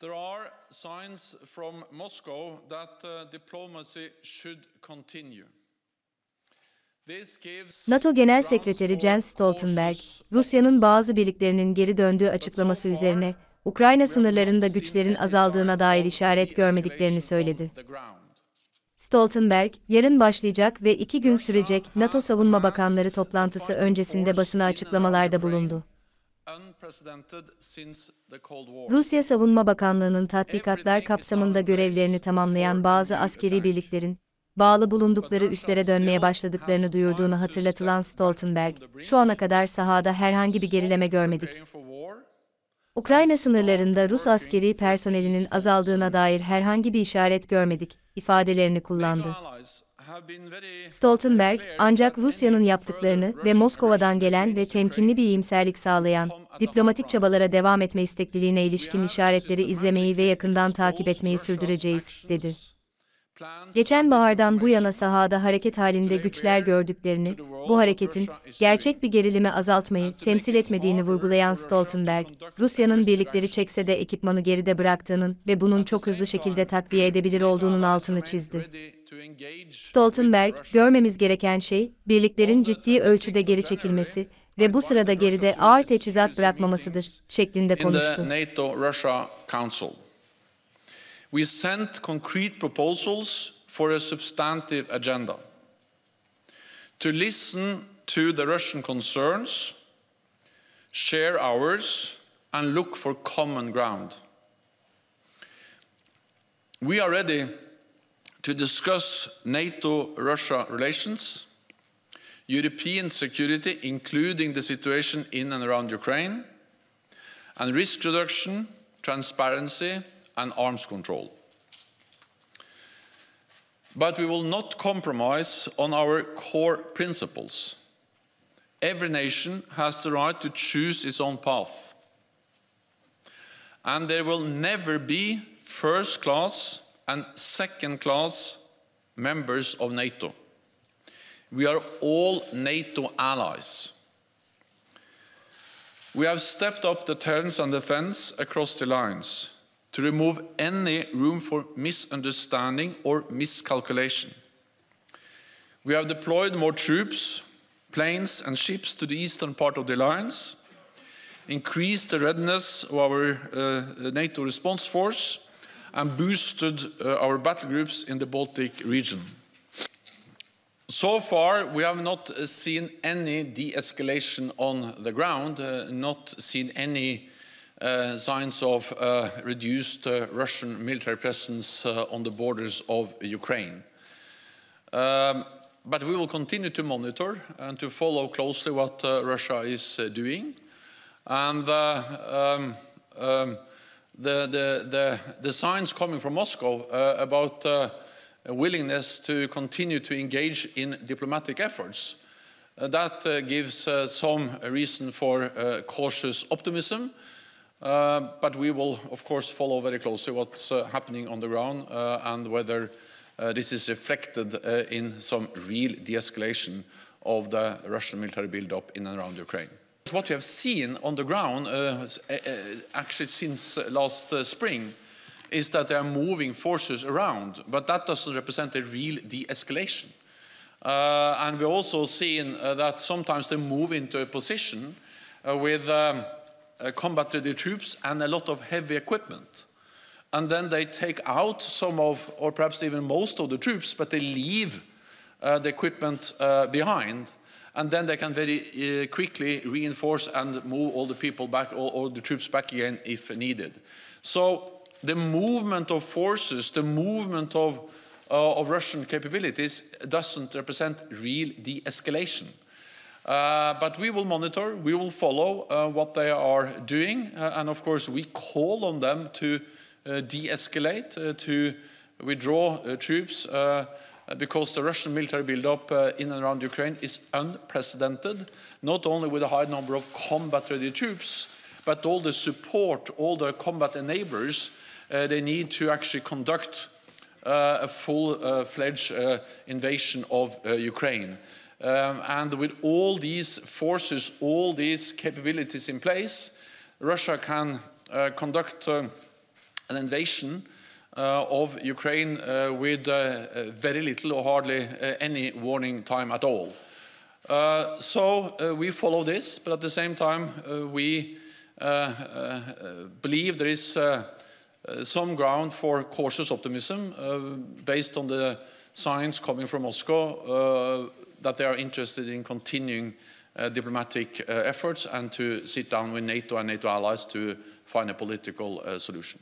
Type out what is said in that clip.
There are signs from Moscow that diplomacy should continue. NATO Genel Sekreteri Jens Stoltenberg, Rusya'nın bazı birliklerinin geri döndüğü açıklaması üzerine, Ukrayna sınırlarında güçlerin azaldığına dair işaret görmediklerini söyledi. Stoltenberg, yarın başlayacak ve 2 gün sürecek NATO Savunma Bakanları toplantısı öncesinde basına açıklamalarda bulundu. Rusya Savunma Bakanlığı'nın tatbikatlar kapsamında görevlerini tamamlayan bazı askeri birliklerin, bağlı bulundukları üslere dönmeye başladıklarını duyurduğunu hatırlatılan Stoltenberg, şu ana kadar sahada herhangi bir gerileme görmedik. Ukrayna sınırlarında Rus askeri personelinin azaldığına dair herhangi bir işaret görmedik, ifadelerini kullandı. Stoltenberg, ancak Rusya'nın yaptıklarını ve Moskova'dan gelen ve temkinli bir iyimserlik sağlayan, diplomatik çabalara devam etme istekliliğine ilişkin işaretleri izlemeyi ve yakından takip etmeyi sürdüreceğiz, dedi. Geçen bahardan bu yana sahada hareket halinde güçler gördüklerini, bu hareketin, gerçek bir gerilimi azaltmayı temsil etmediğini vurgulayan Stoltenberg, Rusya'nın birlikleri çekse de ekipmanı geride bıraktığının ve bunun çok hızlı şekilde takviye edebilir olduğunun altını çizdi. Stoltenberg, görmemiz gereken şey, birliklerin ciddi ölçüde geri çekilmesi ve bu sırada geride ağır teçhizat bırakmamasıdır, şeklinde konuştu. We sent concrete proposals for a substantive agenda. To listen to the Russian concerns, share ours, and look for common ground. We are ready to discuss NATO-Russia relations, European security, including the situation in and around Ukraine, and risk reduction, transparency, and arms control. But we will not compromise on our core principles. Every nation has the right to choose its own path. And there will never be first-class and second-class members of NATO. We are all NATO allies. We have stepped up deterrence and defense across the lines to remove any room for misunderstanding or miscalculation. We have deployed more troops, planes and ships to the eastern part of the alliance, increased the readiness of our NATO response force, and boosted our battle groups in the Baltic region. So far, we have not seen any de-escalation on the ground, not seen any signs of reduced Russian military presence on the borders of Ukraine. But we will continue to monitor and to follow closely what Russia is doing. And the signs coming from Moscow about a willingness to continue to engage in diplomatic efforts, that gives some reason for cautious optimism. But we will, of course, follow very closely what's happening on the ground and whether this is reflected in some real de-escalation of the Russian military build-up in and around Ukraine. What we have seen on the ground, actually since last spring, is that they are moving forces around, but that doesn't represent a real de-escalation. And we're also seeing that sometimes they move into a position with combat-ready troops and a lot of heavy equipment. And then they take out some of, or perhaps even most of the troops, but they leave the equipment behind. And then they can very quickly reinforce and move all the people back, all the troops back again if needed. So the movement of forces, the movement of Russian capabilities doesn't represent real de-escalation. But we will monitor, we will follow what they are doing, and of course we call on them to de-escalate, to withdraw troops, because the Russian military build-up in and around Ukraine is unprecedented, not only with a high number of combat-ready troops, but all the support, all the combat enablers they need to actually conduct a full-fledged invasion of Ukraine. And with all these forces, all these capabilities in place, Russia can conduct an invasion of Ukraine with very little or hardly any warning time at all. So we follow this, but at the same time we believe there is some ground for cautious optimism based on the signs coming from Moscow that they are interested in continuing diplomatic efforts and to sit down with NATO and NATO allies to find a political solution.